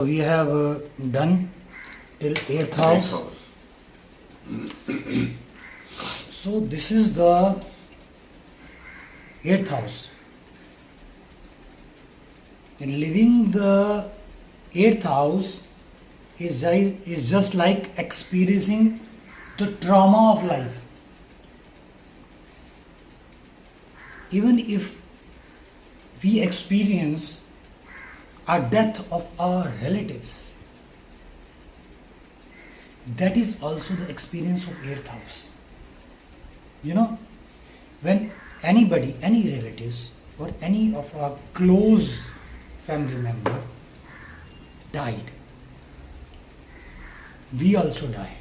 We have done till 8th house. So this is the 8th house. And living the 8th house is just like experiencing the trauma of life. Even if we experience a death of our relatives, that is also the experience of 8th house. You know, when anybody, any relatives or any of our close family member died, we also die.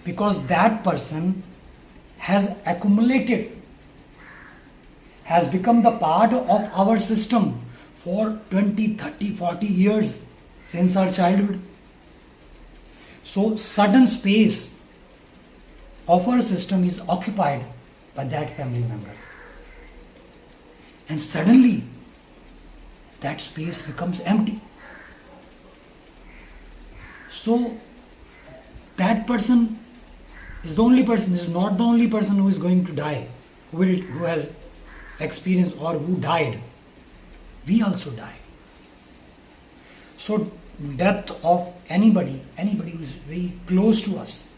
Because that person has accumulated, has become the part of our system for 20, 30, 40 years since our childhood. So sudden space of our system is occupied by that family member. And suddenly that space becomes empty. So that person is the only person, is not the only person who is going to die, who has experienced or who died. We also die. So death of anybody who is very close to us,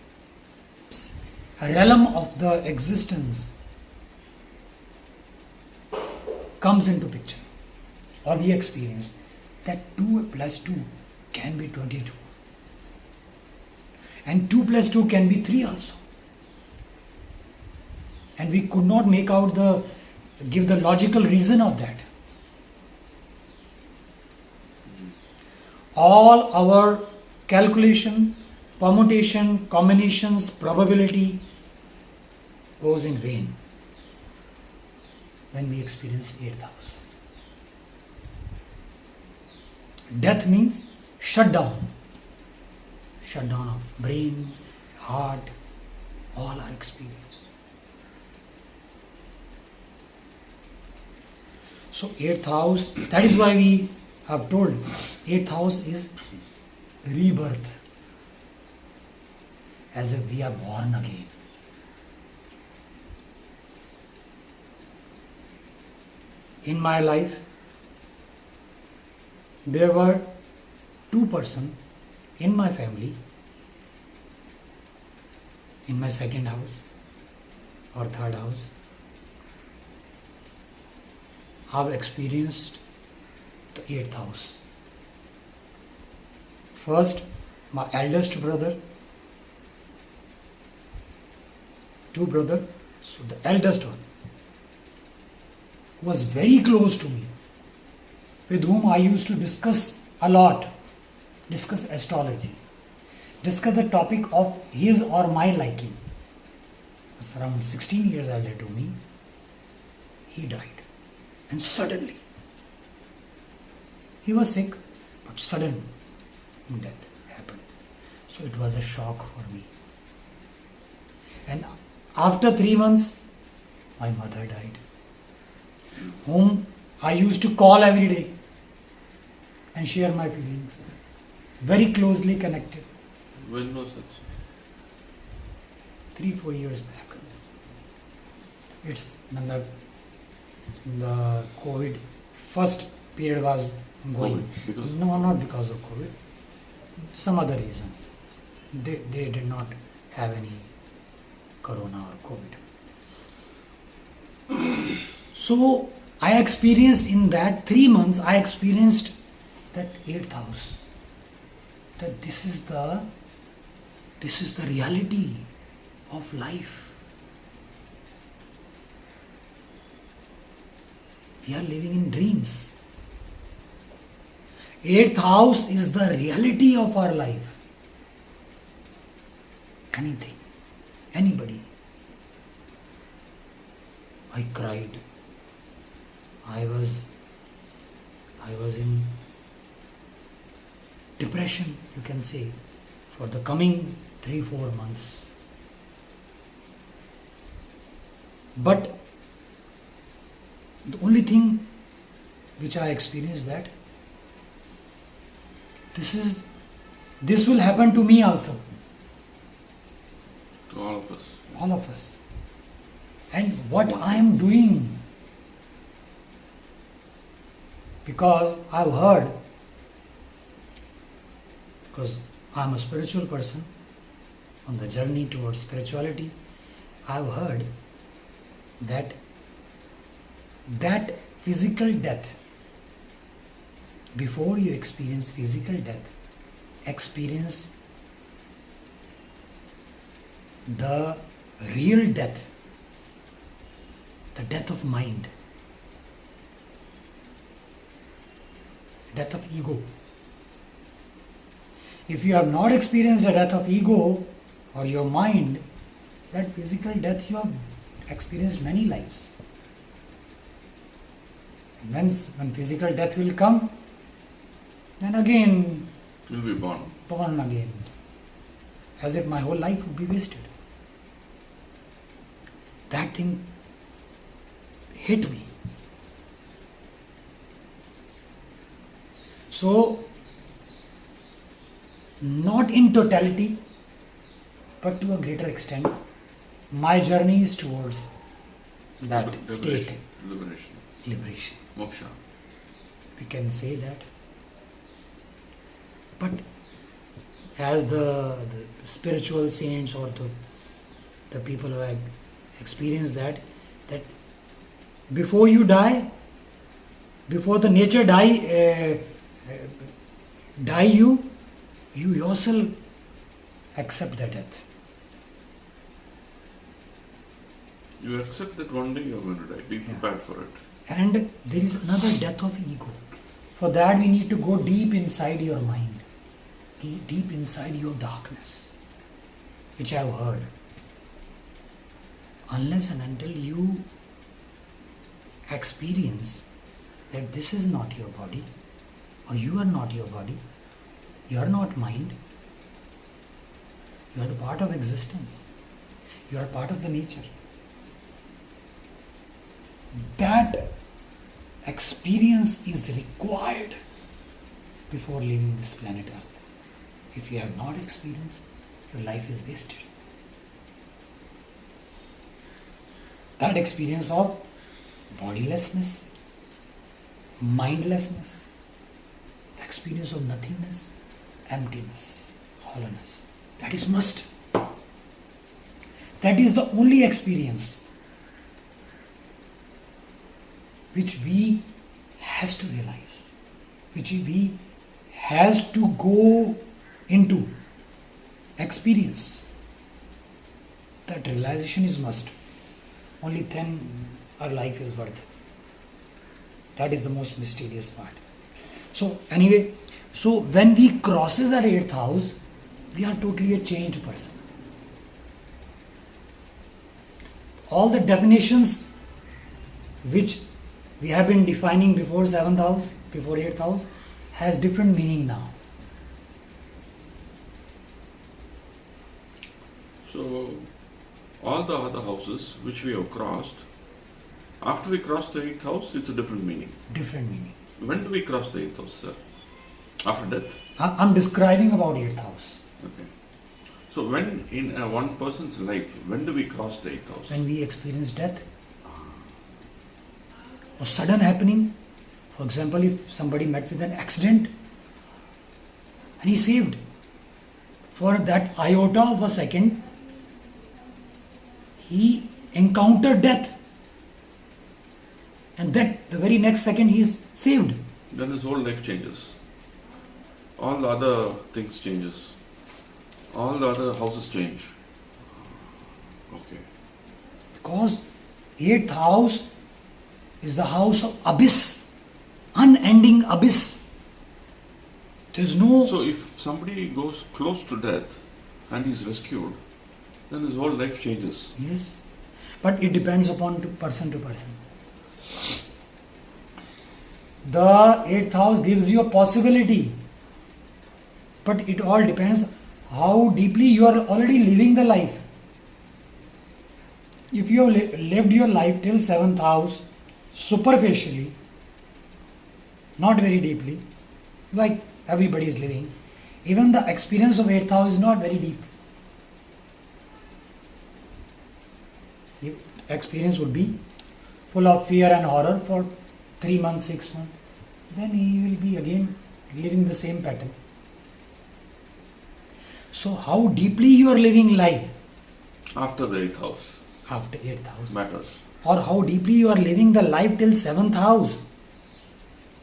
a realm of the existence comes into picture, or we experience that 2 plus 2 can be 22. And 2 plus 2 can be 3 also. And we could not give the logical reason of that. All our calculation, permutation, combinations, probability goes in vain when we experience 8th house. Death means shutdown. Shutdown of brain, heart, all our experience. So 8th house, that is why we have told 8th house is rebirth, as if we are born again. In my life, there were 2 persons in my family, in my 2nd house or 3rd house, have experienced the 8th house. First, my eldest brother, 2 brothers, so the eldest one was very close to me, with whom I used to discuss a lot, discuss astrology, discuss the topic of his or my liking. Was around 16 years elder to me. He died. And suddenly, he was sick, but sudden death happened. So it was a shock for me. And after 3 months, my mother died, whom I used to call every day and share my feelings. Very closely connected. When was it? 3-4 years back. It's when the COVID first period was going. No, not because of COVID. Some other reason. They did not have any corona or COVID. So I experienced in that 3 months, I experienced that 8th house. That this is the reality of life. We are living in dreams. 8th house is the reality of our life. Anything, anybody. I cried. I was in depression, you can say, for the coming 3-4 months. But the only thing which I experienced that This will happen to me also. To all of us. All of us. And what I am doing, because I've heard, because I'm a spiritual person on the journey towards spirituality, I've heard that physical death, before you experience physical death, experience the real death, the death of mind, death of ego. If you have not experienced the death of ego or your mind, that physical death you have experienced many lives. And when physical death will come, then again You'll be born. Born again, as if my whole life would be wasted. That thing hit me. So, not in totality, but to a greater extent, my journey is towards that state. Liberation. Moksha. We can say that. But as the spiritual saints or the people who have experienced that before you die, before the nature die you yourself accept the death. You accept that one day you're going to die. Be prepared for it. And there is another death of ego. For that we need to go deep inside your mind, deep inside your darkness, which I have heard. Unless and until you experience that this is not your body, or you are not your body, you are not mind, you are the part of existence, you are part of the nature. That experience is required before leaving this planet Earth. If you have not experienced, your life is wasted. That experience of bodilessness, mindlessness, the experience of nothingness, emptiness, hollowness, that is must. That is the only experience which we has to realize, which we has to go into experience. That realization is must. Only then our life is worth. That is the most mysterious part. So anyway, so when we crosses our 8th house, we are totally a changed person. All the definitions which we have been defining before 7th house, before 8th house, has different meaning now. So, all the other houses which we have crossed, after we cross the 8th house, it's a different meaning. Different meaning. When do we cross the 8th house, sir? After death? I'm describing about 8th house. Okay. So, when in one person's life, when do we cross the 8th house? When we experience death, or sudden happening. For example, if somebody met with an accident and he saved, for that iota of a second, he encountered death, and that the very next second he is saved. Then his whole life changes. All the other things changes. All the other houses change. Okay. Because 8th house is the house of abyss, unending abyss. There's no... So if somebody goes close to death and he's rescued, then his whole life changes. Yes. But it depends upon person to person. The 8th house gives you a possibility. But it all depends how deeply you are already living the life. If you have lived your life till 7th house, superficially, not very deeply, like everybody is living. Even the experience of 8th house is not very deep. The experience would be full of fear and horror for 3 months, 6 months. Then he will be again living the same pattern. So how deeply you are living life After the 8th house after 8th house, matters. or how deeply you are living the life till 7th house,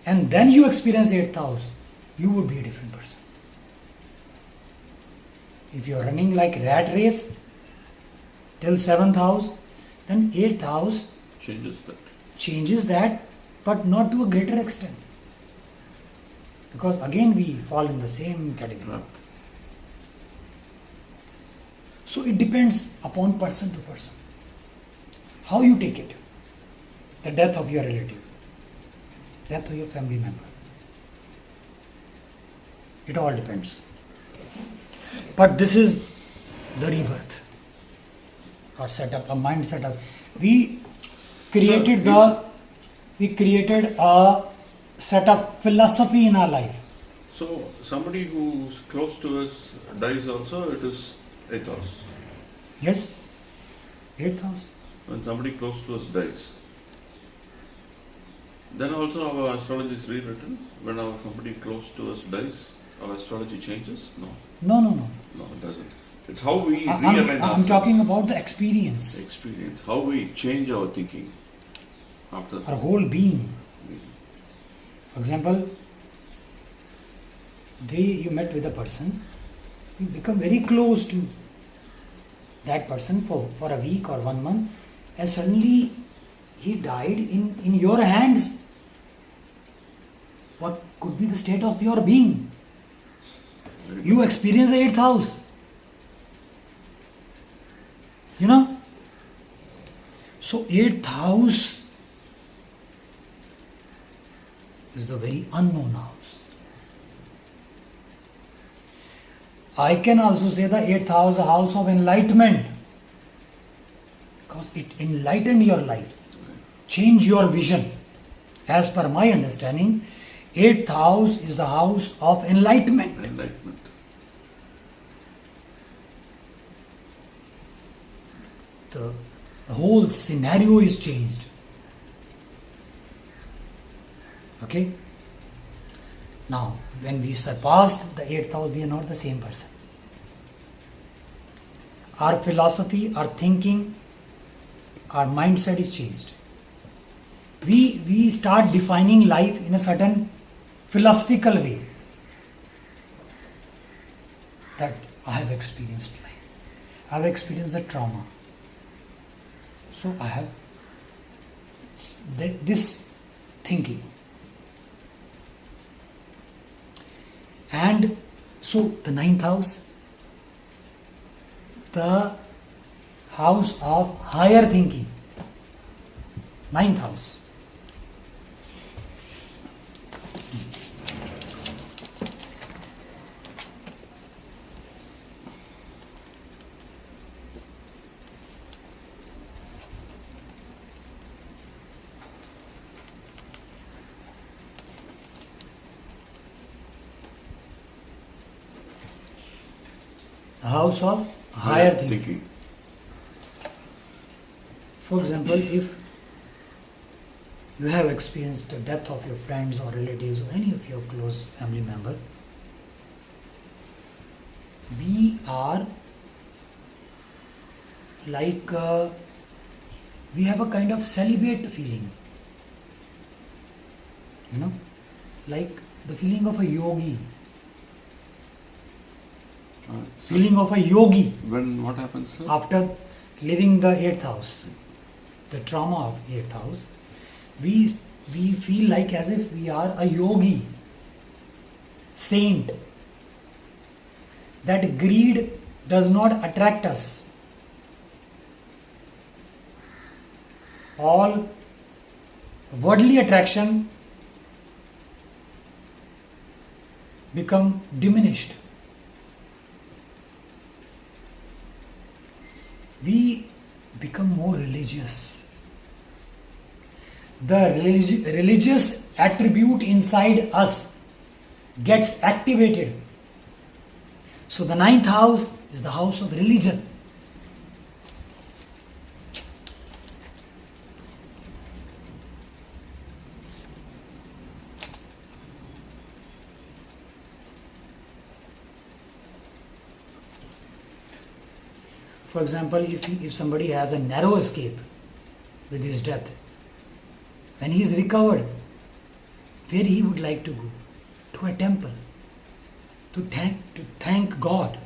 and then you experience 8th house, you would be a different person. If you are running like rat race till 7th house, then 8th house Changes that. changes that, but not to a greater extent. Because again we fall in the same category. Yeah. So it depends upon person to person. How you take it. The death of your relative, death of your family member. It all depends. But this is the rebirth or setup, a mind setup. We created a setup philosophy in our life. So somebody who's close to us dies also, it is 8th house. Yes, 8th house. When somebody close to us dies, then also our astrology is rewritten. When somebody close to us dies, our astrology changes? No, No. it doesn't. It's how we I'm realign ourselves. talking about the experience, Experience, how we change our thinking after our whole being. For example, you met with a person, you become very close to that person for a week or 1 month, and suddenly he died in your hands. What could be the state of your being? You experience the 8th house. You know? So 8th house is the very unknown house. I can also say the 8th house, a house of enlightenment, because it enlightened your life, change your vision. As per my understanding, 8th house is the house of enlightenment. enlightenment. The whole scenario is changed. Okay? Now, when we surpassed the 8th house, we are not the same person. Our philosophy, our thinking, our mindset is changed. We start defining life in a certain philosophical way. That I have experienced life. I have experienced a trauma. So I have this thinking. And so the 9th house, the house of higher thinking. 9th house. House of higher thinking. For example, if you have experienced the death of your friends or relatives or any of your close family member, we are like we have a kind of celibate feeling, like the feeling of a yogi. Feeling of a yogi. When what happens, sir? After living the 8th house, the trauma of 8th house, we feel like as if we are a yogi, saint. That greed does not attract us. All worldly attraction become diminished. We become more religious. The religious attribute inside us gets activated. So the ninth house is the house of religion. For example, if somebody has a narrow escape with his death, when he is recovered, where he would like to go? To a temple, to thank God,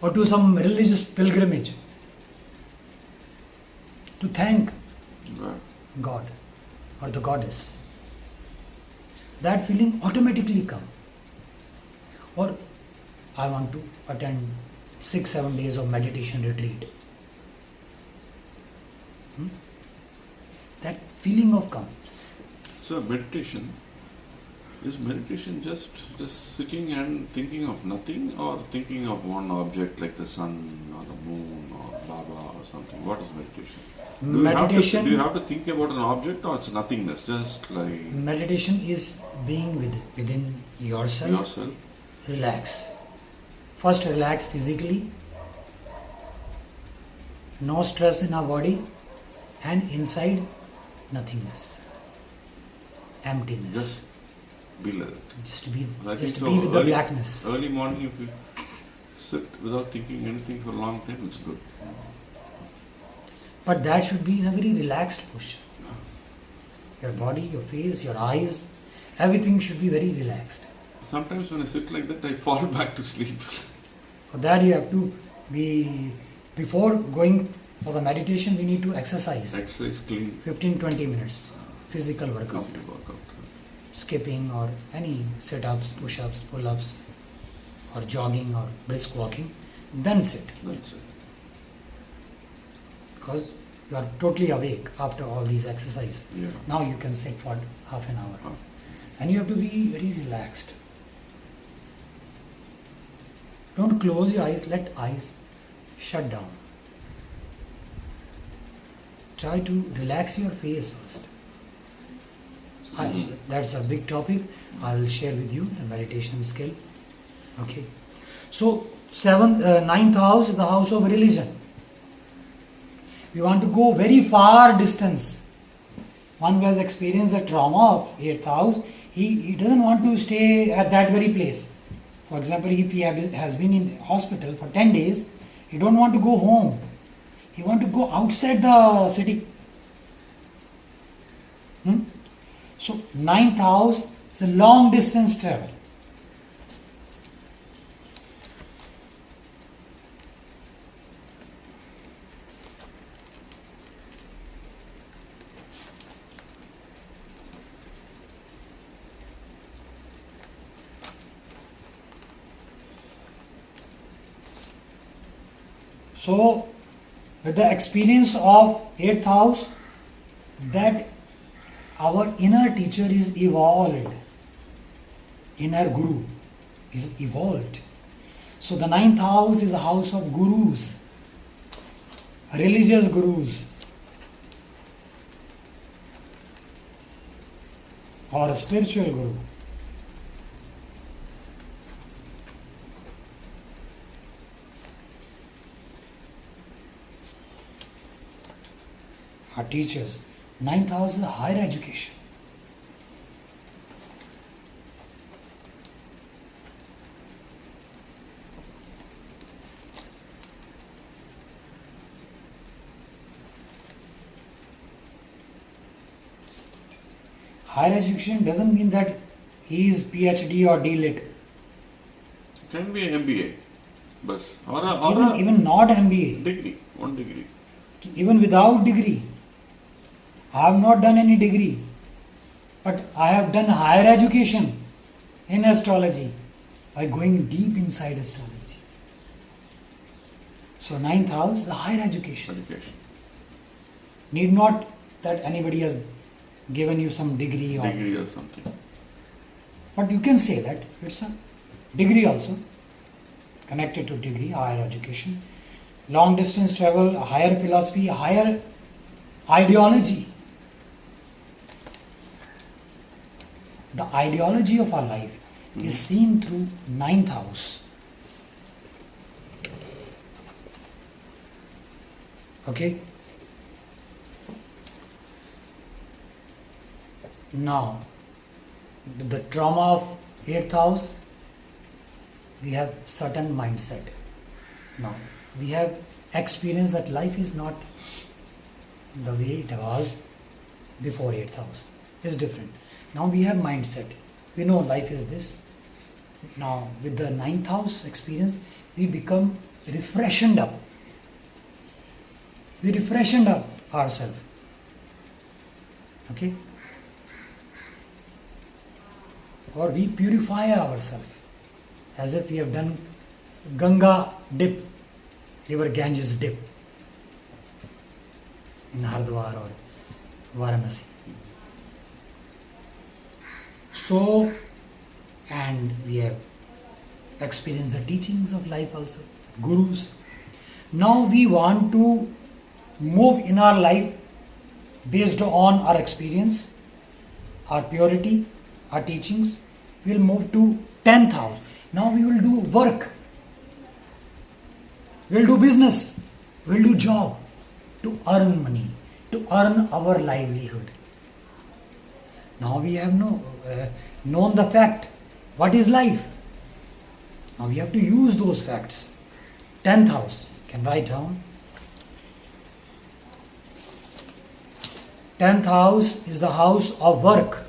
or to some religious pilgrimage, to thank God or the goddess. That feeling automatically comes. Or I want to attend 6-7 days of meditation retreat. That feeling of come. So meditation, is meditation just sitting and thinking of nothing, or thinking of one object like the sun or the moon or Baba or something? What is meditation? Do you have to think about an object, or it's nothingness, just like... Meditation is being within yourself. Relax. First relax physically. No stress in our body. And inside, nothingness. Emptiness. Just be like that. Just be so with the blackness. Early morning, if you sit without thinking anything for a long time, it's good. But that should be in a very relaxed posture. Your body, your face, your eyes, everything should be very relaxed. Sometimes when I sit like that, I fall back to sleep. For that you have to be, before going for the meditation, we need to exercise. Exercise clean. 15-20 minutes. Physical workout. Skipping or any sit-ups, push-ups, pull-ups, or jogging or brisk walking. Then sit. That's it. Because you are totally awake after all these exercises. Yeah. Now you can sit for half an hour. And you have to be very relaxed. Don't close your eyes, let eyes shut down. Try to relax your face first. That's a big topic. I will share with you the meditation skill. Okay. So, ninth house is the house of religion. We want to go very far distance. One who has experienced the trauma of 8th house, he doesn't want to stay at that very place. For example, if he has been in hospital for 10 days, he don't want to go home. He want to go outside the city. So, ninth house is a long distance travel. So, with the experience of 8th house, that our inner teacher is evolved. Inner guru is evolved. So, the 9th house is a house of gurus, religious gurus, or a spiritual guru. Our teachers. 9th house is higher education. Higher education doesn't mean that he is PhD or D.Lit. Can be MBA, but even not MBA. Degree, one degree. Even without degree. I have not done any degree, but I have done higher education in astrology by going deep inside astrology. So 9th house is the higher education. Need not that anybody has given you some degree or something. But you can say that it's a degree also, connected to degree, higher education. Long distance travel, a higher philosophy, a higher the ideology of our life is seen through 9th house. Okay? Now, the trauma of 8th house, we have certain mindset. Now, we have experienced that life is not the way it was before 8th house. It's different. Now we have mindset. We know life is this. Now, with the 9th house experience, we become refreshened up. We refreshened up ourselves. Okay? Or we purify ourselves as if we have done Ganga dip, river Ganges dip in Hardwar or Varanasi. So, and we have experienced the teachings of life also, gurus. Now we want to move in our life based on our experience, our purity, our teachings. We'll move to 10th house. Now we will do work. We'll do business. We'll do job to earn money, to earn our livelihood. Now we have known the fact. What is life? Now we have to use those facts. 10th house. You can write down. 10th house is the house of work,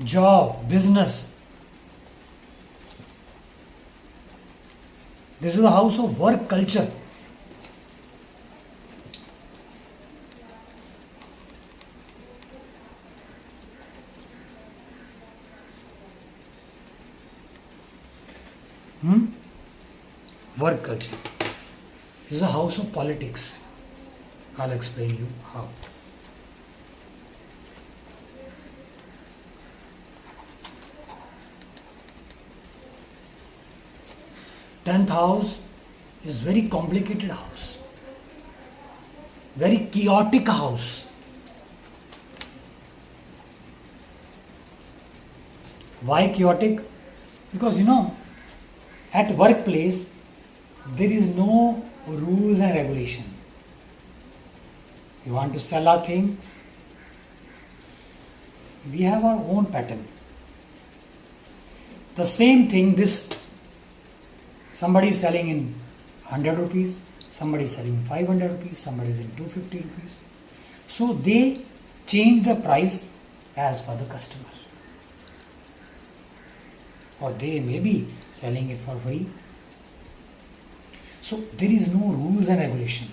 job, business. This is the house of work culture. Work culture. This is a house of politics. I'll explain you how. Tenth house is very complicated house. Very chaotic house. Why chaotic? Because at workplace there is no rules and regulation. You want to sell our things, we have our own pattern. The same thing, somebody is selling in 100 rupees, somebody is selling 500 rupees, somebody is in 250 rupees. So they change the price as per the customer. Or they may be selling it for free. So there is no rules and regulation.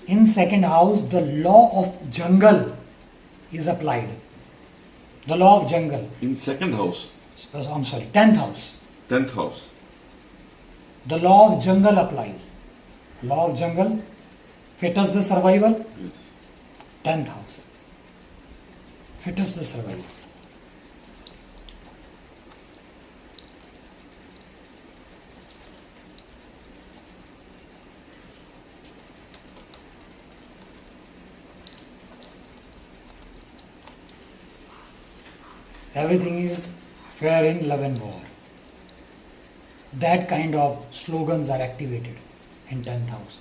In second house, the law of jungle is applied. The law of jungle. In second house? I'm sorry, 10th house. 10th house. The law of jungle applies. Law of jungle, fittest the survival. Yes. 10th house. Fittest the survival. Everything is fair in love and war. That kind of slogans are activated in 10th house.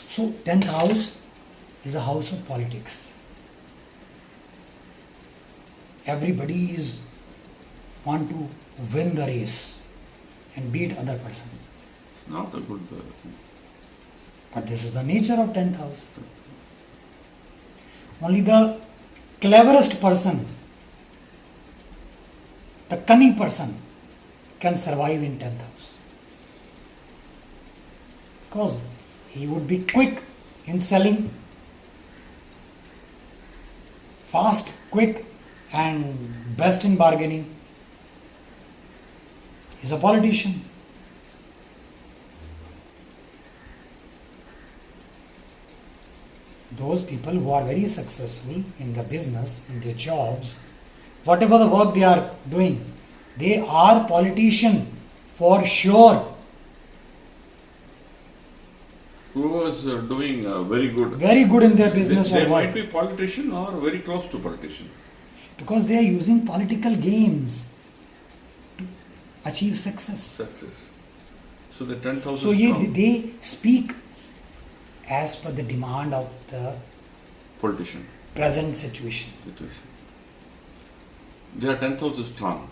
So 10th house is a house of politics. Everybody want to win the race and beat other person. It's not a good thing. But this is the nature of 10th house. Only the cleverest person, the cunning person can survive in 10th house. Because he would be quick in selling, fast, quick, and best in bargaining. He's a politician. Those people who are very successful in the business, in their jobs, whatever the work they are doing, they are politician for sure. who was doing very good. Very good in their business They or might work. be politician or very close to politician. Because they are using political games to achieve success. Success. So the 10,000 So strong they speak as per the demand of the politician present situation. situation. They are 10,000 strong.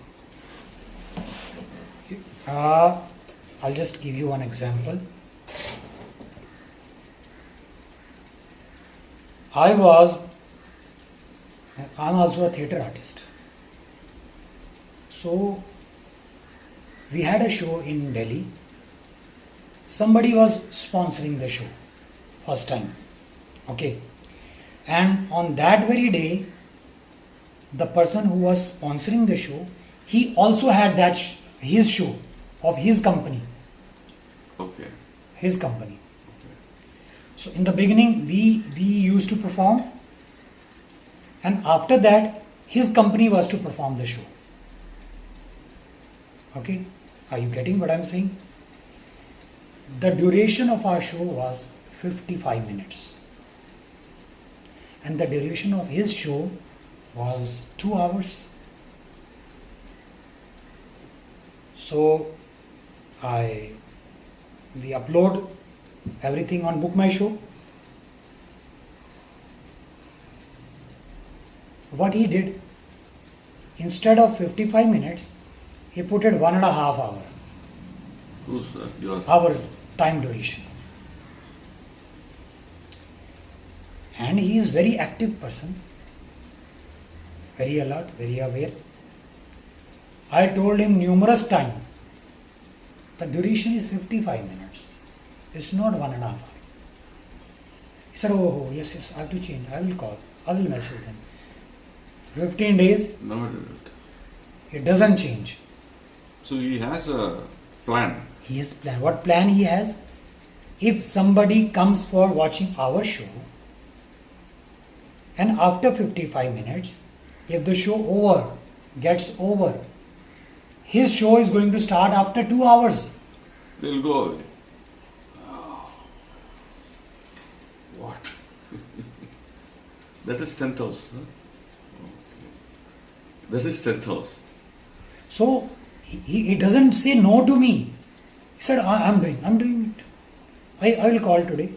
I'll just give you one example. I'm also a theatre artist. So we had a show in Delhi. Somebody was sponsoring the show first time. Okay. And on that very day, the person who was sponsoring the show, he also had that his show of his company. Okay. His company. Okay. So in the beginning, we used to perform, and after that, his company was to perform the show. Okay, are you getting what I'm saying? The duration of our show was 55 minutes, and the duration of his show was 2 hours. So we upload everything on Book My Show. What he did, instead of 55 minutes, he put it 1.5 hour. Who's yours? Our time duration. And he is very active person, very alert, very aware. I told him numerous times, the duration is 55 minutes. It's not 1.5 hour. He said, oh, yes, I have to change. I will call. I will message them. 15 days, No, it doesn't change. so he has a plan. He has plan. What plan he has? If somebody comes for watching our show, and after 55 minutes, if the show gets over, his show is going to start after 2 hours. They'll go away. Oh. What? That is 10,000. Huh? Okay. That is 10,000. So he doesn't say no to me. He said, I'm doing it. I will call today.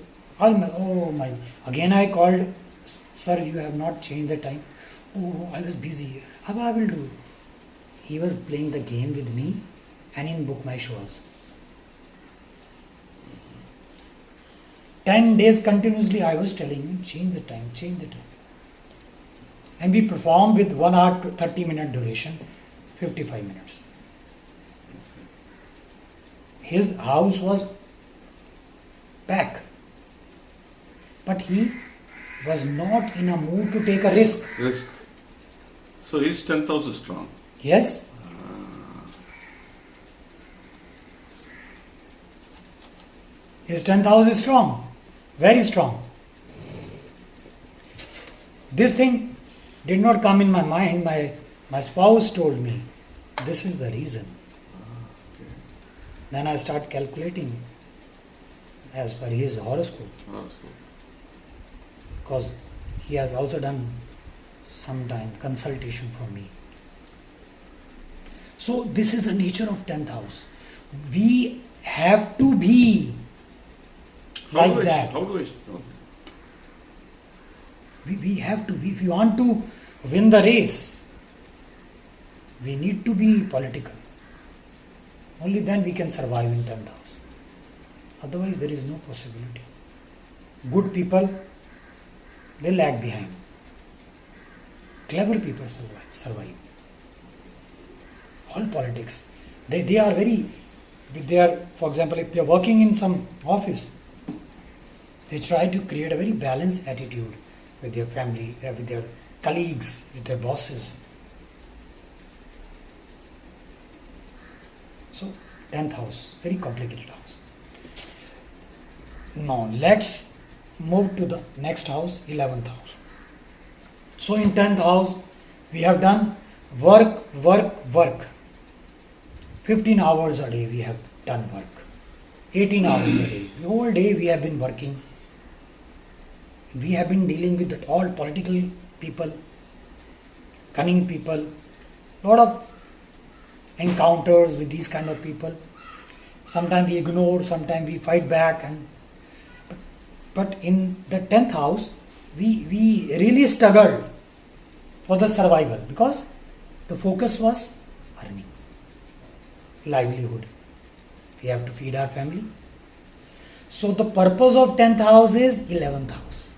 Again I called, sir, you have not changed the time. Oh, I was busy. How I will do it? He was playing the game with me and in Book My Show also. 10 days continuously I was telling him, change the time. And we performed with 1 hour to 30 minute duration, 55 minutes. His house was packed, but he was not in a mood to take a risk. Risk. So he's 10,000 strong. Yes? His 10,000 is strong, very strong. This thing did not come in my mind. My spouse told me, this is the reason. Okay. Then I start calculating as per his horoscope, because he has also done sometime consultation for me. So this is the nature of 10th house. We have to be like that. How do I know? We have to. If you want to win the race, we need to be political. Only then we can survive in 10th house. Otherwise, there is no possibility. Good people, they lag behind. Clever people survive. All politics, they are very. They are, for example, if they are working in some office, they try to create a very balanced attitude with their family, with their colleagues, with their bosses. So, 10th house, very complicated house. Now, let's move to the next house, 11th house. So, in 10th house, we have done work. 15 hours a day we have done work. 18 hours a day. The whole day we have been working. We have been dealing with all political people, cunning people, lot of encounters with these kind of people. Sometimes we ignore, sometimes we fight back, but in the 10th house we really struggled for the survival because the focus was earning, livelihood. We have to feed our family. So the purpose of 10th house is 11th house.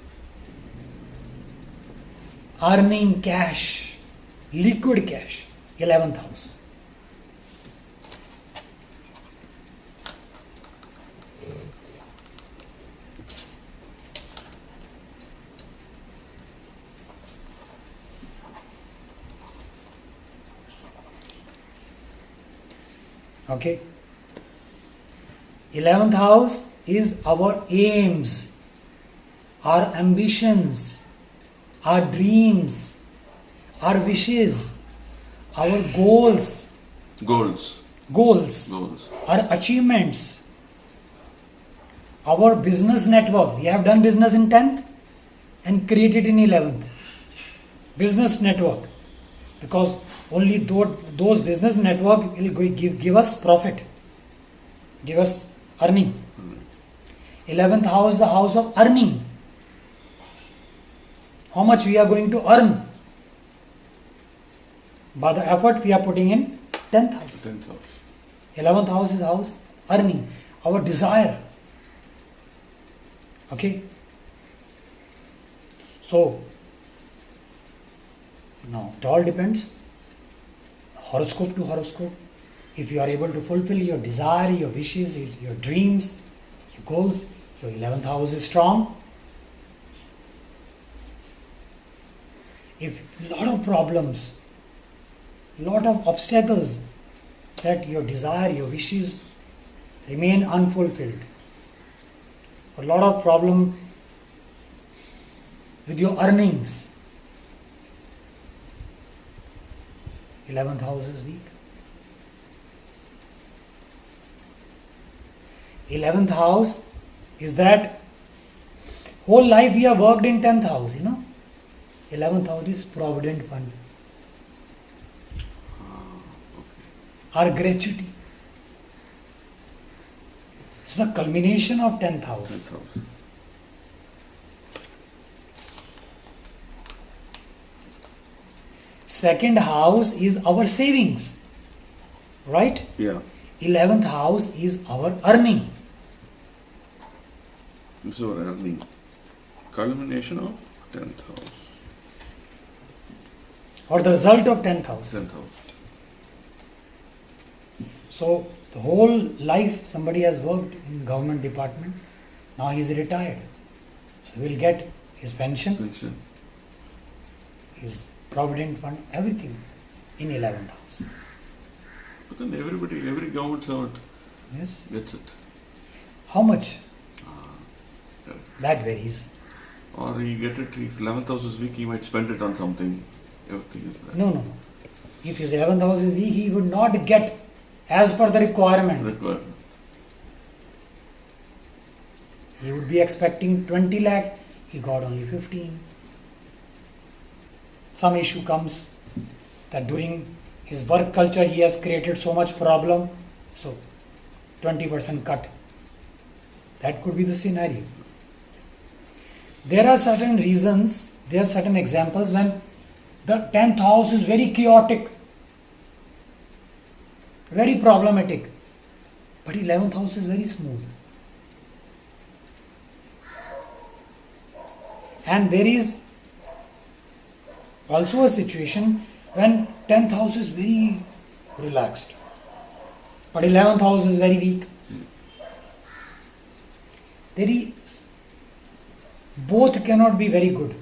Earning cash, liquid cash, 11th house. Okay. 11th house is our aims, our ambitions, our dreams, our wishes, our goals, Goals. our achievements, our business network. We have done business in 10th and created in 11th. Business network. Because only those business network will give us profit, give us earning. 11th house, the house of earning. How much we are going to earn by the effort we are putting in 10th house. 10th house. 11th house is house earning, our desire. Okay. So now it all depends, horoscope to horoscope. If you are able to fulfill your desire, your wishes, your dreams, your goals, your 11th house is strong. If lot of problems, lot of obstacles, that your desire, your wishes remain unfulfilled, a lot of problem with your earnings, 11th house is weak. 11th house is that whole life we have worked in 10th house, 11th house is provident fund. Our gratuity. It's a culmination of 10th house. 10th house. Second house is our savings, right? Yeah. 11th house is our earning. This is our earning. Culmination of 10th house. Or the result of 10th house. 10th house. So the whole life somebody has worked in government department, now he is retired. So he will get his pension, Pension. his provident fund, everything in 11th house. But then every government servant Yes. gets it. How much? Correct. That varies. Or he get it, if 11th house is weak, he might spend it on something. Everything is there. No. If his 11th house is weak, he would not get as per the requirement. Requirement. He would be expecting 20 lakh, he got only 15. Some issue comes that during his work culture he has created so much problem, so 20% cut. That could be the scenario. There are certain reasons, there are certain examples when the 10th house is very chaotic, very problematic, but 11th house is very smooth. And there is also a situation when 10th house is very relaxed, but 11th house is very weak. There is, both cannot be very good.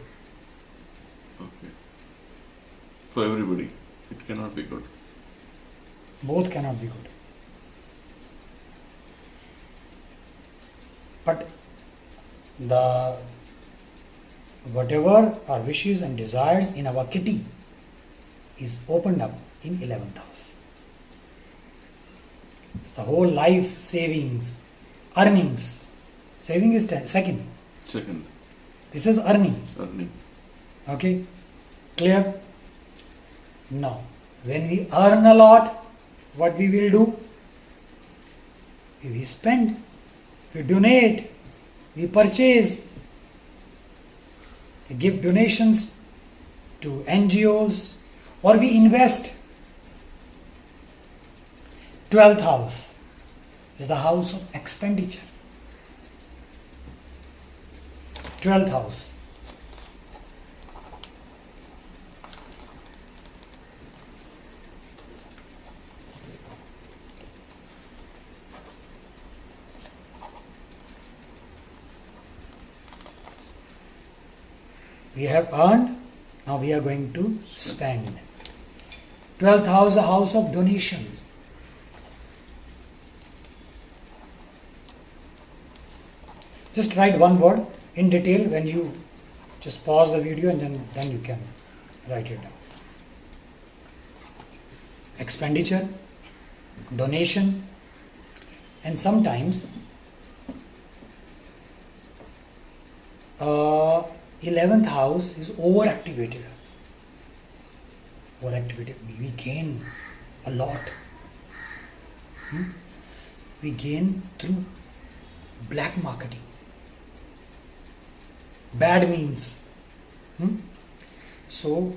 Okay. For everybody, it cannot be good. Both cannot be good. But the whatever our wishes and desires in our kitty is opened up in 11th house. It's the whole life savings, earnings. Saving is second. Second, This is earning. earning. Okay, clear? Now, when we earn a lot, what we will do? We spend, we donate, we purchase, we give donations to NGOs, or we invest. 12th house is the house of expenditure. 12th house. We have earned, now we are going to spend. 12th house, the house of donations. Just write one word in detail when you just pause the video, and then you can write it down. Expenditure, donation, and sometimes 11th house is overactivated. We gain a lot. We gain through black marketing. Bad means. So,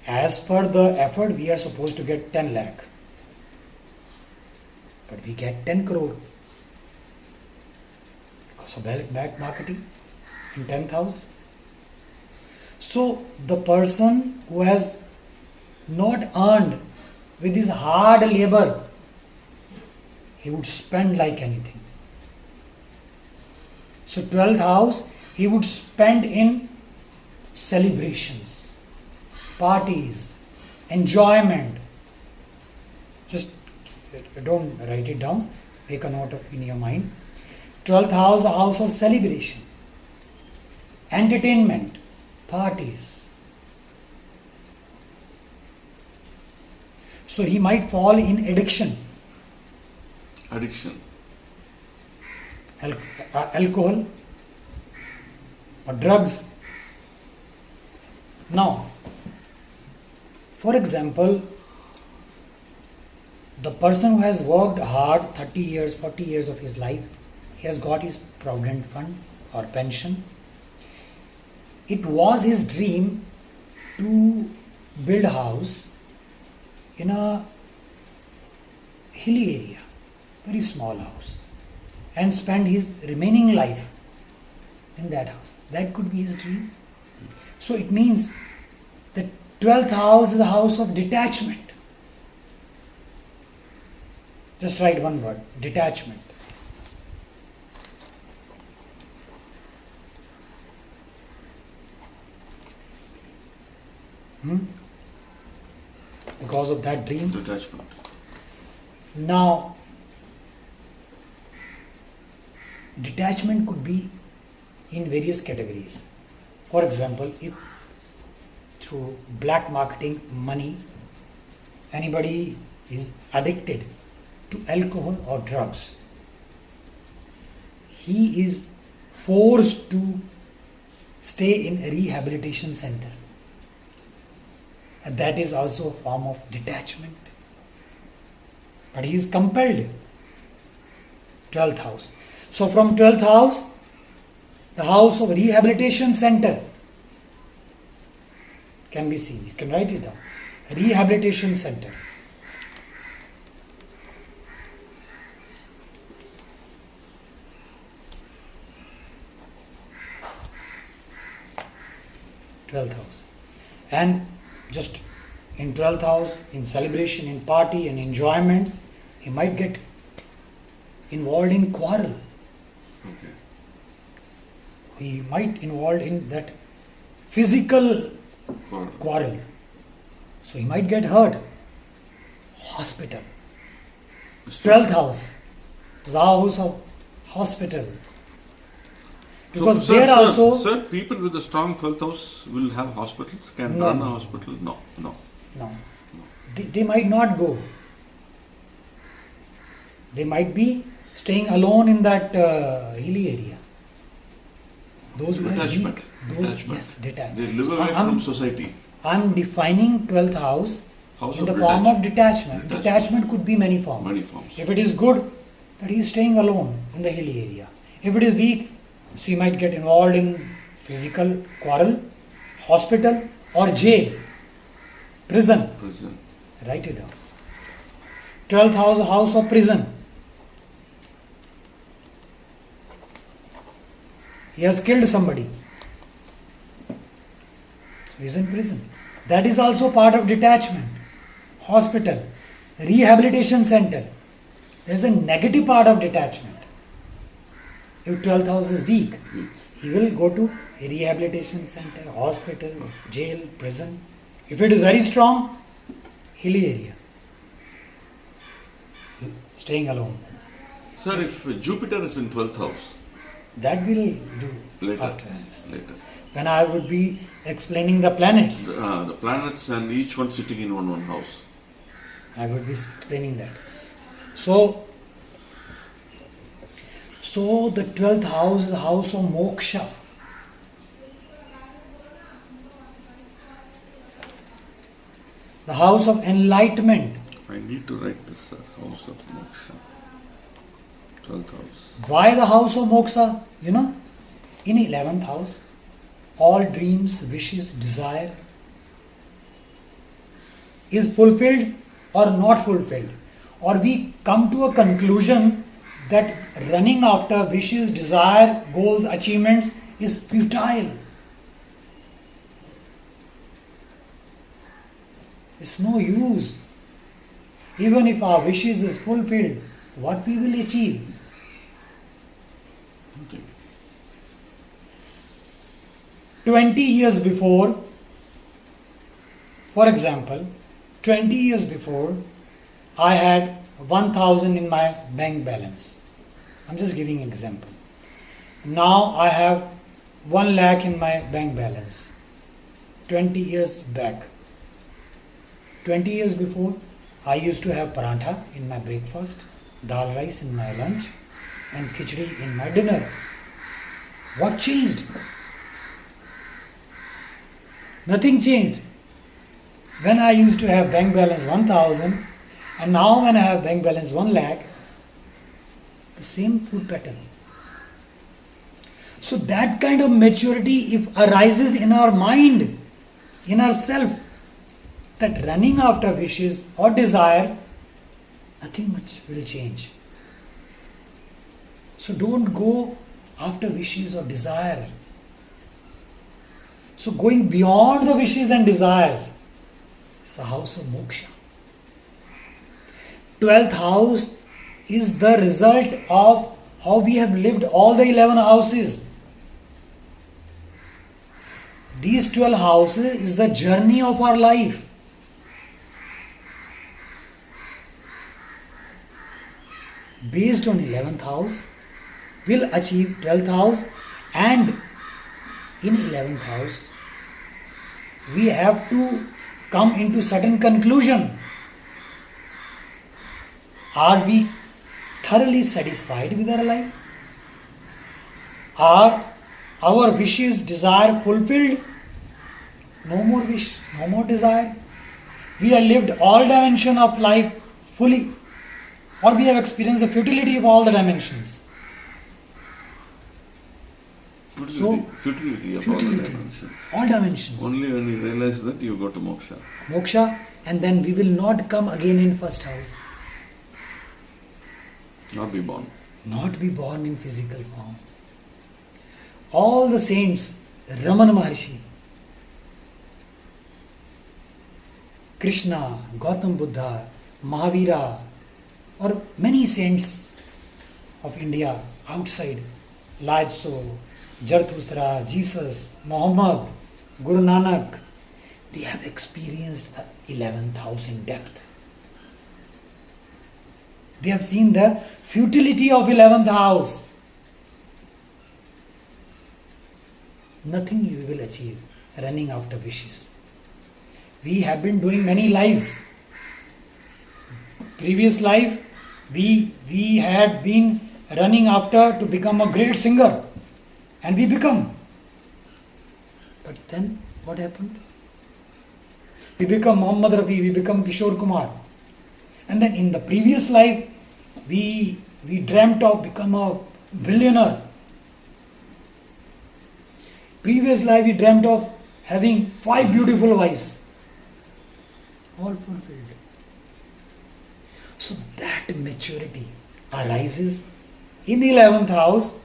as per the effort, we are supposed to get 10 lakh. But we get 10 crore. Because of bad marketing in 10th house. So, the person who has not earned with his hard labor, he would spend like anything. So 12th house, he would spend in celebrations, parties, enjoyment. Just don't write it down, make a note of in your mind. 12th house, a house of celebration, entertainment, parties. So he might fall in addiction. Addiction. Alcohol or drugs. Now, for example, the person who has worked hard 30 years, 40 years of his life, he has got his provident fund or pension. It was his dream to build a house in a hilly area, very small house, and spend his remaining life in that house. That could be his dream. So it means the 12th house is the house of detachment. Just write one word, detachment. Because of that dream. Detachment. Now, detachment could be in various categories. For example, if through black marketing money, anybody is addicted to alcohol or drugs, he is forced to stay in a rehabilitation center. And that is also a form of detachment. But he is compelled. 12th house. So from 12th house, the house of rehabilitation center can be seen. You can write it down. Rehabilitation center. Twelfth house. And just in 12th house, in celebration, in party and enjoyment, he might get involved in quarrel. Okay. He might involved in that physical quarrel. So he might get hurt. Hospital. 12th house is the house of hospital. Because there also... Sir, people with a strong 12th house will have hospitals, can run a hospital? No. They might not go. They might be staying alone in that hilly area. Those who are Detachment. weak, those, Detachment. yes, detached. They live So away from society. I'm defining 12th house House in of the form of detachment. detachment. Detachment could be many forms. Many forms. If it is good, that he is staying alone in the hilly area. If it is weak, so he might get involved in physical quarrel, hospital or jail, prison. Prison. Write it down. 12th house, house of prison. He has killed somebody. So he is in prison. That is also part of detachment. Hospital, rehabilitation center. There is a negative part of detachment. If 12th house is weak, he will go to a rehabilitation center, hospital, jail, prison. If it is very strong, hilly area. Staying alone. Sir, if Jupiter is in 12th house, That will do later, afterwards. later. When I would be explaining the planets, The planets and each one sitting in one house. I would be explaining that. So the 12th house is the house of moksha. The house of enlightenment. I need to write this, sir. House of Moksha. 12th house. Why the house of moksha? You know, in 11th house, all dreams, wishes, desire is fulfilled or not fulfilled. Or we come to a conclusion that running after wishes, desire, goals, achievements is futile. It's no use. Even if our wishes is fulfilled, what we will achieve? Nothing. 20 years before, for example, 20 years before, I had 1,000 in my bank balance. I'm just giving an example. Now I have 1 lakh in my bank balance. 20 years back. 20 years before, I used to have parantha in my breakfast, dal rice in my lunch, and khichdi in my dinner. What changed? Nothing changed. When I used to have bank balance 1,000, and now when I have bank balance 1 lakh, the same food pattern. So that kind of maturity, if arises in our mind, in ourself, that running after wishes or desire, nothing much will change. So don't go after wishes or desire. So going beyond the wishes and desires is the house of moksha. 12th house is the result of how we have lived all the 11 houses. These 12 houses is the journey of our life. Based on 11th house, will achieve 12th house, and in 11th house, we have to come into certain conclusion. Are we thoroughly satisfied with our life? Are our wishes, desire fulfilled? No more wish, no more desire. We have lived all dimensions of life fully, or we have experienced the futility of all the dimensions. Futility of all the dimensions. All dimensions. Only when you realize that you go to moksha. Moksha, and then we will not come again in first house. Not be born. Not be born in physical form. All the saints, Ramana Maharshi, Krishna, Gautam Buddha, Mahavira, or many saints of India outside, Lajso, Zarathustra, Jesus, Muhammad, Guru Nanak, they have experienced the 11th house in depth. They have seen the futility of 11th house. Nothing you will achieve running after wishes. We have been doing many lives. Previous life, we had been running after to become a great singer, and we become. But then what happened? We become Muhammad Rafi, we become Kishore Kumar. And then in the previous life, we dreamt of become a billionaire. Previous life we dreamt of having 5 beautiful wives. All fulfilled. So that maturity arises in the 11th house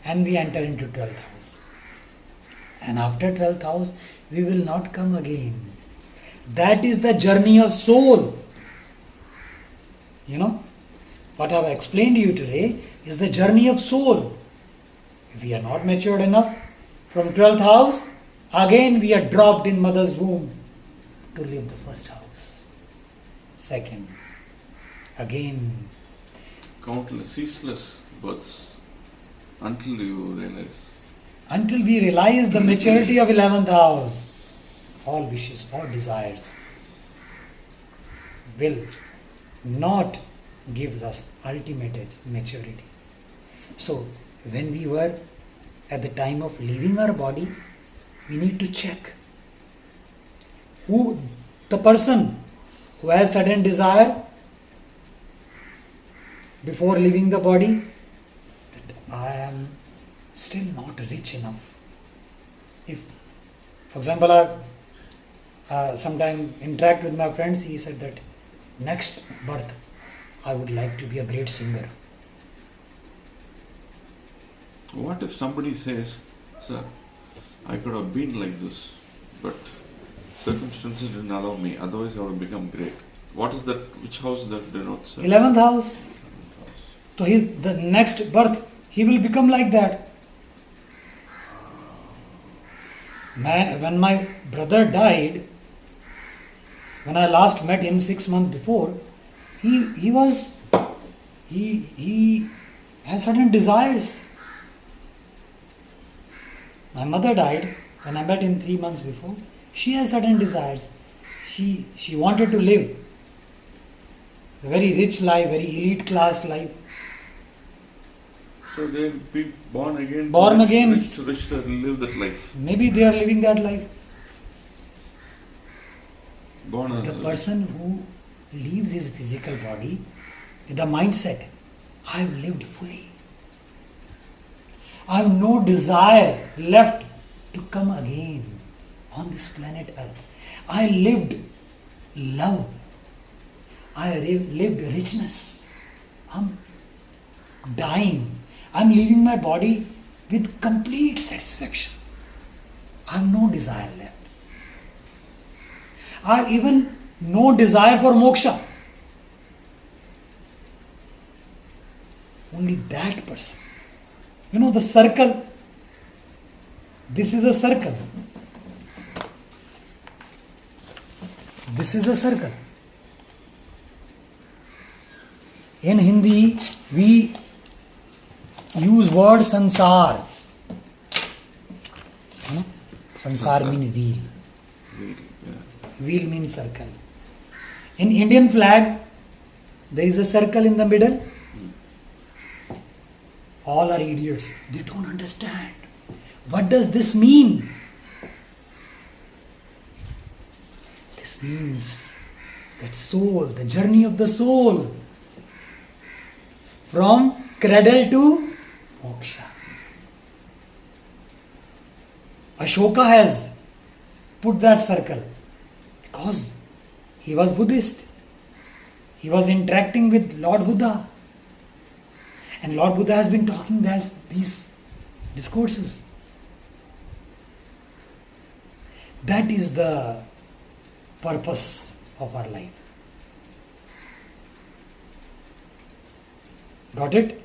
and we enter into 12th house. And after 12th house, we will not come again. That is the journey of soul. You know, what I have explained to you today is the journey of soul. If we are not matured enough, from 12th house, again we are dropped in mother's womb to live the first house. Second, again. Countless, ceaseless births until you realize. Until we realize the maturity of 11th house, all wishes, all desires will not give us ultimate maturity. So, when we were at the time of leaving our body, we need to check who the person who has certain desire before leaving the body, that I am still not rich enough. If, for example, I sometime interact with my friends, he said that next birth I would like to be a great singer. What if somebody says, sir, I could have been like this, but circumstances didn't allow me, otherwise I would have become great. What is that, which house that denotes? 11th house. 11th house. So the next birth, he will become like that. When my brother died, when I last met him 6 months before, he has certain desires. My mother died when I met him 3 months before. She has certain desires. She wanted to live a very rich life, very elite class life. So they'll be born again. Born again. Rich to live that life. Maybe they are living that life. Born as The person who leaves his physical body with the mindset, I have lived fully. I have no desire left to come again on this planet Earth. I lived love. I lived richness. I'm dying. I'm leaving my body with complete satisfaction. I have no desire left. I have even no desire for moksha. Only that person. You know the circle. This is a circle. This is a circle. In Hindi, we use word sansar. Sansar means wheel. wheel. Yeah. Wheel means circle. In Indian flag, there is a circle in the middle. All are idiots. They don't understand. What does this mean? This means that soul, the journey of the soul, from cradle to moksha. Ashoka has put that circle because he was Buddhist. He was interacting with Lord Buddha. And Lord Buddha has been talking these discourses. That is the purpose of our life. Got it?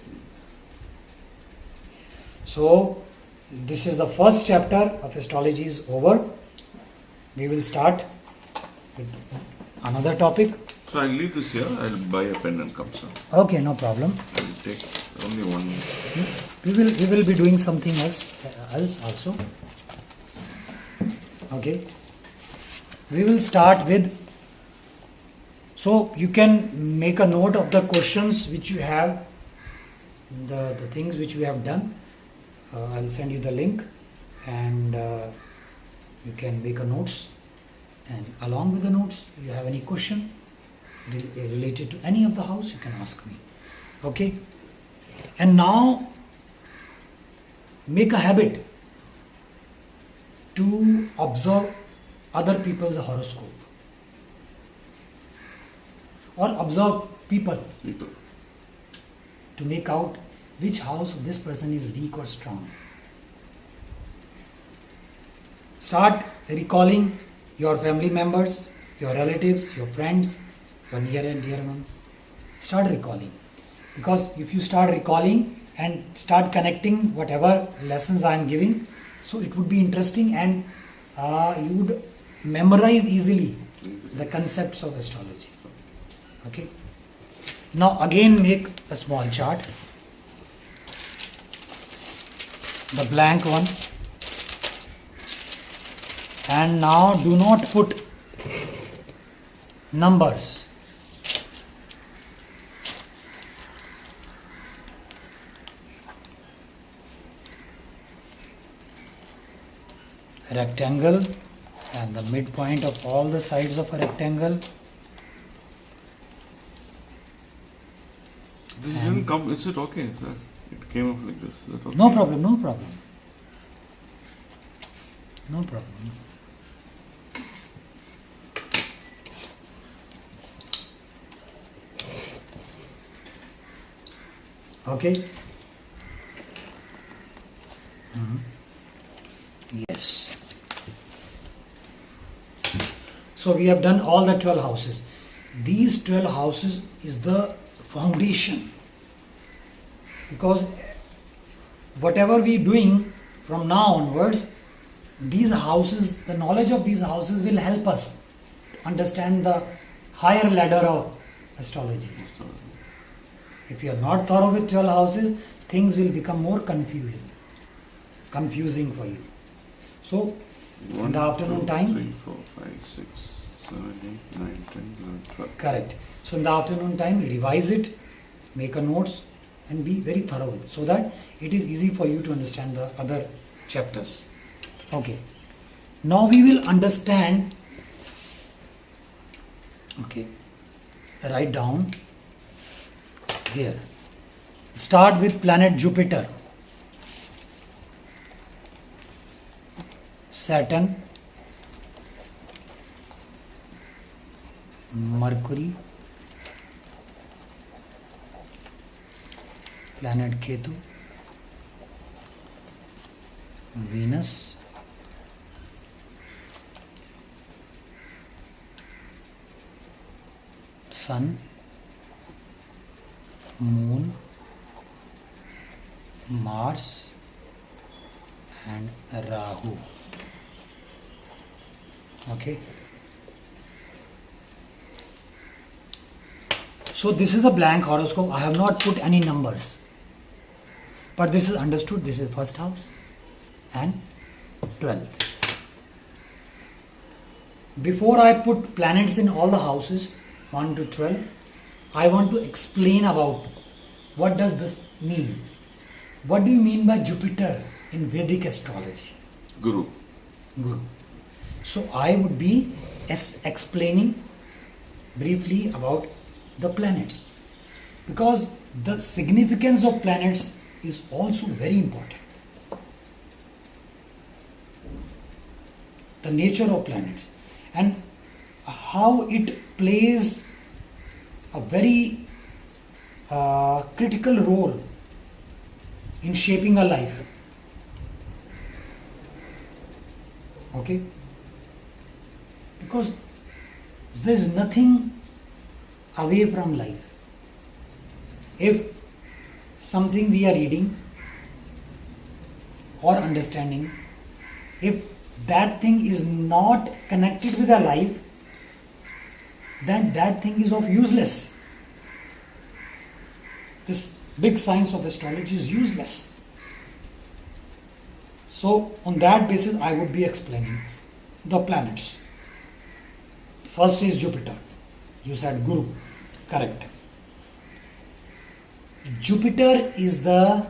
So, this is the first chapter of astrology is over. We will start with another topic. So I'll leave this here. I'll buy a pen and come, sir. Okay, no problem. I'll take only one. We will be doing something else also. Okay. We will start with. So you can make a note of the questions which you have the things which we have done. I'll send you the link, and you can make a notes, and along with the notes, if you have any question related to any of the house, you can ask me. Okay, and now make a habit to observe other people's horoscope, or observe people to make out which house of this person is weak or strong. Start recalling your family members, your relatives, your friends, your near and dear ones. Start recalling, because if you start recalling and start connecting whatever lessons I am giving, so it would be interesting, and you would memorize easily the concepts of astrology. Okay. Now again make a small chart, the blank one, and now do not put numbers. Rectangle, and the midpoint of all the sides of a rectangle. This didn't come. Is it okay, sir? It came up like this. Is that okay? No problem, no problem. No problem. Okay? Yes. So we have done all the 12 houses. These 12 houses is the foundation, because whatever we doing from now onwards, these houses, the knowledge of these houses will help us understand the higher ladder of astrology. If you are not thorough with 12 houses, things will become more confusing for you. So, in the afternoon time, 3, 4, 5, 6, 7, 8, 9, 10, 11, 12. Correct. So in the afternoon time, revise it, make a notes, and be very thorough with it, so that it is easy for you to understand the other chapters. Okay. Now we will understand. Okay. Write down here. Start with planet Jupiter, Saturn, Mercury, planet Ketu, Venus, Sun, Moon, Mars, and Rahu. Okay. So this is a blank horoscope. I have not put any numbers, but this is understood. This is first house and 12th. Before I put planets in all the houses 1 to 12, I want to explain about what does this mean. What do you mean by Jupiter in Vedic astrology? Guru. Guru. So I would be explaining briefly about the planets, because the significance of planets is also very important. The nature of planets and how it plays a very critical role in shaping a life. Okay? Because there is nothing away from life. If something we are reading or understanding, if that thing is not connected with our life, then that thing is of useless. This big science of astrology is useless. So on that basis I would be explaining the planets. First is Jupiter. You said Guru. Correct. Jupiter is the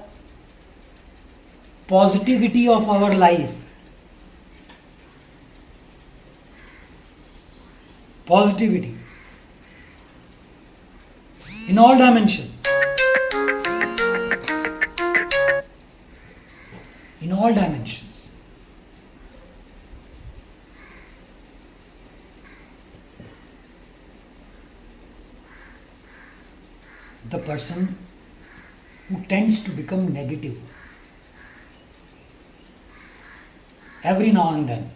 positivity of our life. Positivity in all dimensions. In all dimensions. The person who tends to become negative every now and then,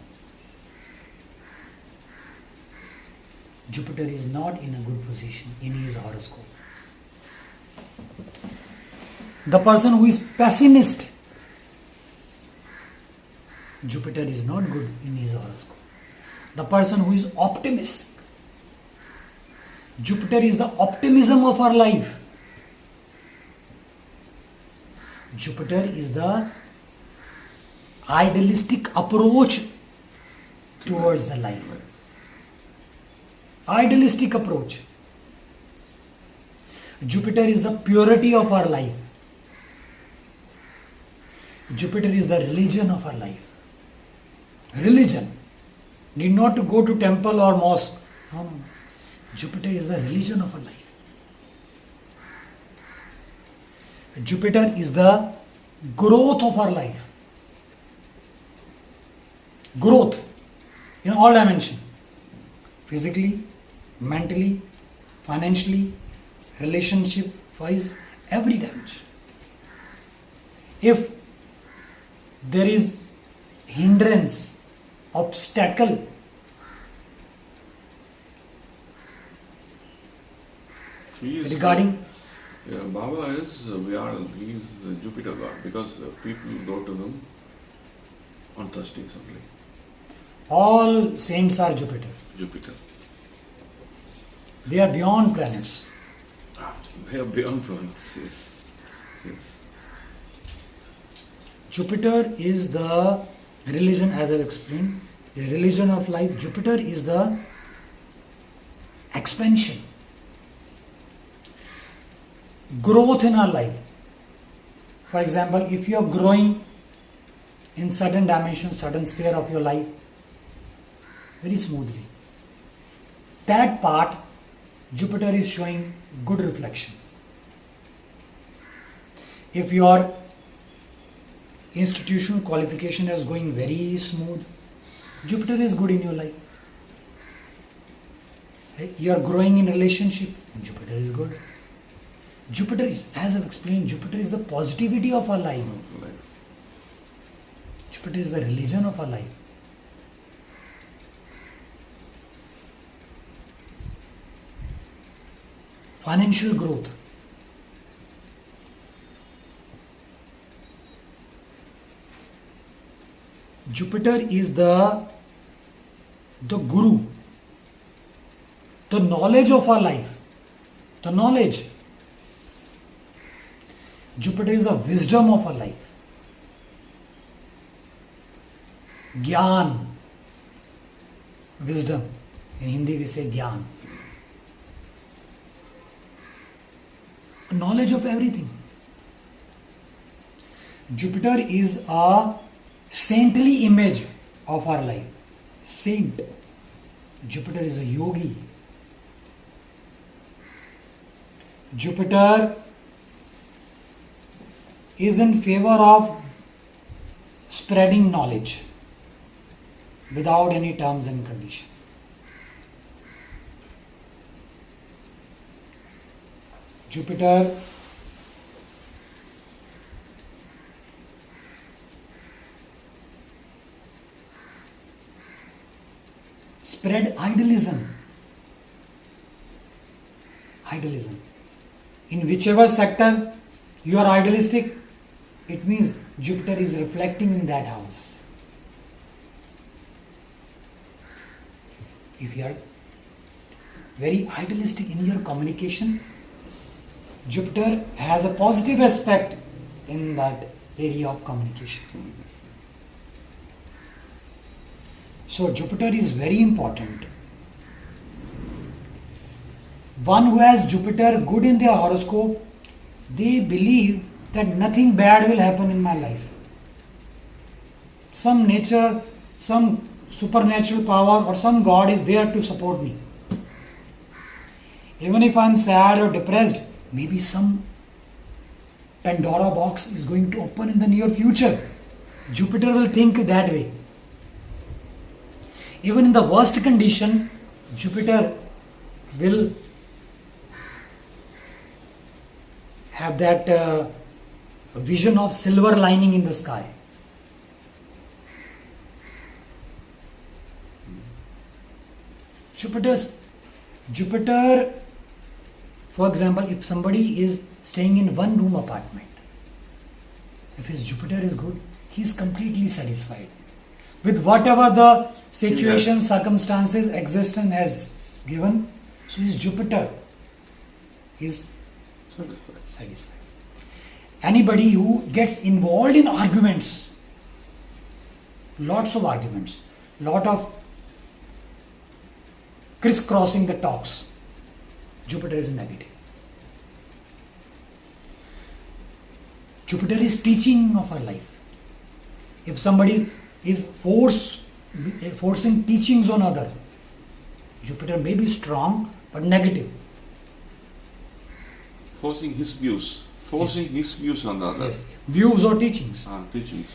Jupiter is not in a good position in his horoscope. The person who is pessimist, Jupiter is not good in his horoscope. The person who is optimist, Jupiter is the optimism of our life. Jupiter is the idealistic approach towards the life. Idealistic approach. Jupiter is the purity of our life. Jupiter is the religion of our life. Religion. Need not to go to temple or mosque. No. Jupiter is the religion of our life. Jupiter is the growth of our life. Growth in all dimensions. Physically, mentally, financially, relationship wise, every dimension. If there is hindrance, obstacle, regarding Baba is he is Jupiter god because people go to him on Thursdays only. all saints are Jupiter. Jupiter. They are beyond planets. They are beyond planets, yes. Yes. Jupiter is the religion, as I've explained, the religion of life. Jupiter is the expansion, growth in our life. For example, if you are growing in certain dimension, certain sphere of your life, very smoothly, that part Jupiter is showing good reflection. If your institutional qualification is going very smooth, Jupiter is good in your life. You are growing in relationship, Jupiter is good. Jupiter is, as I've explained, Jupiter is the positivity of our life. Jupiter is the religion of our life. Financial growth. Jupiter is the guru, the knowledge of our life, the knowledge. Jupiter is the wisdom of our life. Gyan, wisdom. In Hindi we say Gyan. Knowledge of everything. Jupiter is a saintly image of our life. Saint. Jupiter is a yogi. Jupiter is in favor of spreading knowledge without any terms and conditions. Jupiter spread idealism. Idealism. In whichever sector you are idealistic, it means Jupiter is reflecting in that house. If you are very idealistic in your communication, Jupiter has a positive aspect in that area of communication. So Jupiter is very important. One who has Jupiter good in their horoscope they believe that nothing bad will happen in my life. Some nature, some supernatural power or some God is there to support me. Even if I'm sad or depressed, maybe some Pandora box is going to open in the near future. Jupiter will think that way. Even in the worst condition, Jupiter will have that vision of silver lining in the sky. Jupiter, for example, if somebody is staying in one room apartment, if his Jupiter is good, he is completely satisfied with whatever the situation, circumstances, existence has given. So his Jupiter is satisfied. Anybody who gets involved in arguments, lots of arguments, lot of crisscrossing the talks, Jupiter is negative. Jupiter is teaching of our life. If somebody is forcing teachings on other, Jupiter may be strong but negative. Forcing his views. His views on the other. Yes. Views or teachings. Teachings.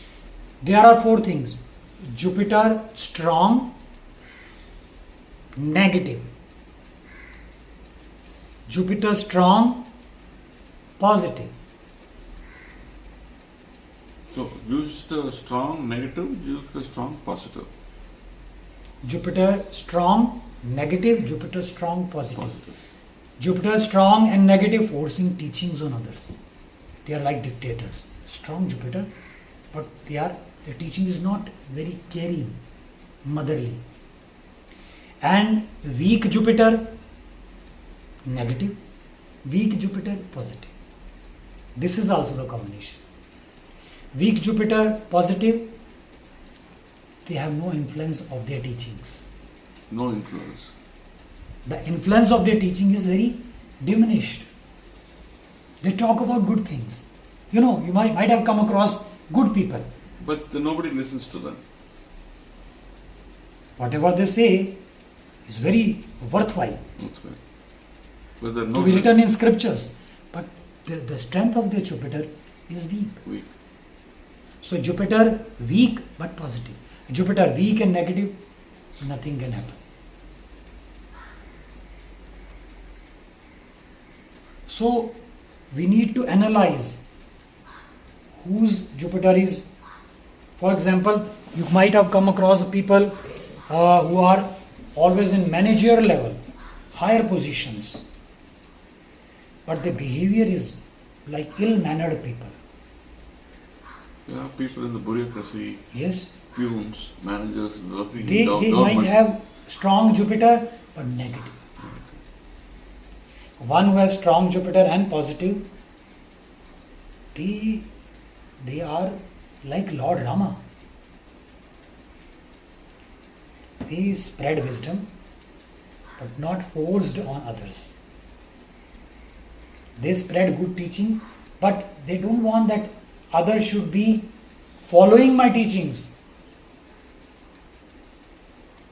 There are four things. Jupiter strong, negative. Jupiter strong, positive. So Jupiter strong negative, Jupiter strong positive. Jupiter strong, negative, Jupiter strong, positive. Jupiter strong and negative, forcing teachings on others. They are like dictators. Strong Jupiter, but their teaching is not very caring, motherly. And weak Jupiter, negative. Weak Jupiter, positive. This is also the combination. Weak Jupiter, positive, they have no influence of their teachings. No influence. The influence of their teaching is very diminished. They talk about good things. You know, you might have come across good people. But nobody listens to them. Whatever they say is very worthwhile But they're to be written in scriptures. But the strength of their Jupiter is weak. So Jupiter weak but positive. Jupiter weak and negative, nothing can happen. So we need to analyze whose Jupiter is. For example, you might have come across people who are always in managerial level, higher positions, but their behavior is like ill-mannered people. Yeah, people in the bureaucracy, Yes, peons, managers, working they in might government. have strong Jupiter but negative. One who has strong Jupiter and positive, they are like Lord Rama. They spread wisdom but not forced on others. They spread good teaching, but they don't want that others should be following my teachings.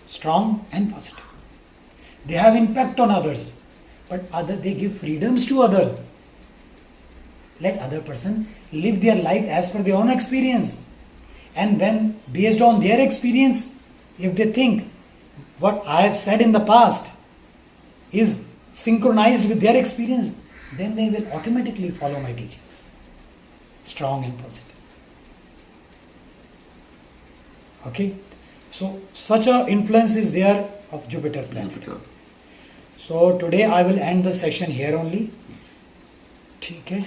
Strong and positive. They have impact on others, but they give freedoms to others. Let other person live their life as per their own experience. And when based on their experience, if they think what I have said in the past is synchronized with their experience, then they will automatically follow my teachings. Strong and positive. Okay? So such a influence is there of Jupiter planet. Jupiter. So today I will end the session here only. ठीक है.